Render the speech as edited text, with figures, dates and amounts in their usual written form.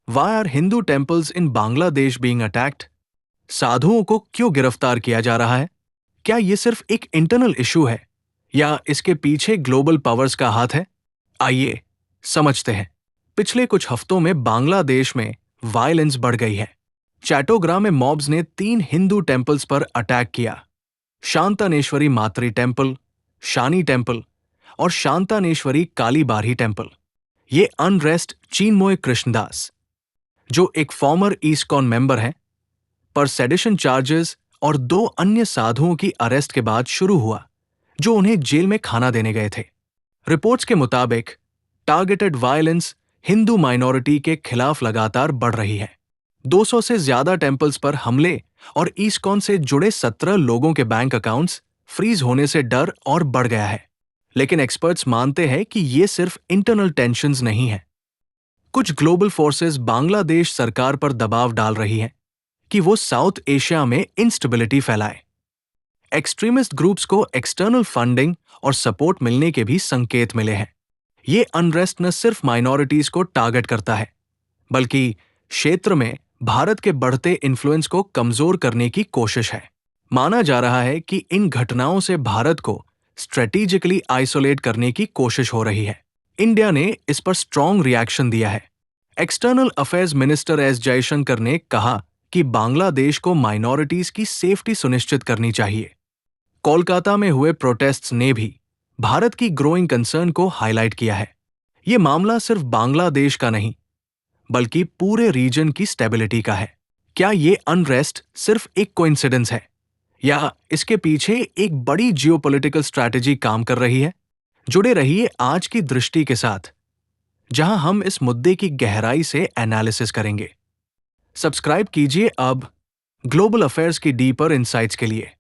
Why are Hindu temples in Bangladesh being attacked? साधुओं को क्यों गिरफ्तार किया जा रहा है? क्या ये सिर्फ एक इंटरनल इशू है या इसके पीछे ग्लोबल पावर्स का हाथ है? आइए समझते हैं। पिछले कुछ हफ्तों में बांग्लादेश में वायलेंस बढ़ गई है। चैटोग्राम में मॉब्स ने 3 हिंदू टेम्पल्स पर अटैक किया। शांतानेश्वरी मातृ टेम्पल, शानी टेम्पल और शांतानेश्वरी कालीबारी टेम्पल। ये अनरेस्ट चिन्मय कृष्णदास, जो एक फॉर्मर ईस्कॉन मेंबर हैं, पर सेडिशन चार्जेस और 2 अन्य साधुओं की अरेस्ट के बाद शुरू हुआ, जो उन्हें जेल में खाना देने गए थे। रिपोर्ट्स के मुताबिक टारगेटेड वायलेंस हिंदू माइनॉरिटी के खिलाफ लगातार बढ़ रही है। 200 से ज्यादा टेम्पल्स पर हमले और ईस्कॉन से जुड़े 17 लोगों के बैंक अकाउंट्स फ्रीज होने से डर और बढ़ गया है। लेकिन एक्सपर्ट्स मानते हैं कि ये सिर्फ इंटरनल टेंशन्स नहीं है। कुछ ग्लोबल फोर्सेस बांग्लादेश सरकार पर दबाव डाल रही हैं कि वो साउथ एशिया में इंस्टेबिलिटी फैलाए। एक्सट्रीमिस्ट ग्रुप्स को एक्सटर्नल फंडिंग और सपोर्ट मिलने के भी संकेत मिले हैं। ये अनरेस्ट न सिर्फ माइनॉरिटीज को टारगेट करता है, बल्कि क्षेत्र में भारत के बढ़ते इन्फ्लुएंस को कमजोर करने की कोशिश है। माना जा रहा है कि इन घटनाओं से भारत को स्ट्रेटेजिकली आइसोलेट करने की कोशिश हो रही है। इंडिया ने इस पर स्ट्रॉन्ग रिएक्शन दिया है। External affairs minister S Jaishankar ने कहा कि बांग्लादेश को माइनॉरिटीज की सेफ्टी सुनिश्चित करनी चाहिए। कोलकाता में हुए प्रोटेस्ट्स ने भी भारत की ग्रोइंग कंसर्न को हाईलाइट किया है। ये मामला सिर्फ बांग्लादेश का नहीं, बल्कि पूरे रीजन की स्टेबिलिटी का है। क्या ये अनरेस्ट सिर्फ एक कोइंसिडेंस है या इसके पीछे एक बड़ी जियोपॉलिटिकल स्ट्रैटेजी काम कर रही है? जुड़े रहिए आज की दृष्टि के साथ, जहां हम इस मुद्दे की गहराई से एनालिसिस करेंगे। सब्सक्राइब कीजिए अब ग्लोबल अफेयर्स की डीपर इनसाइट्स के लिए।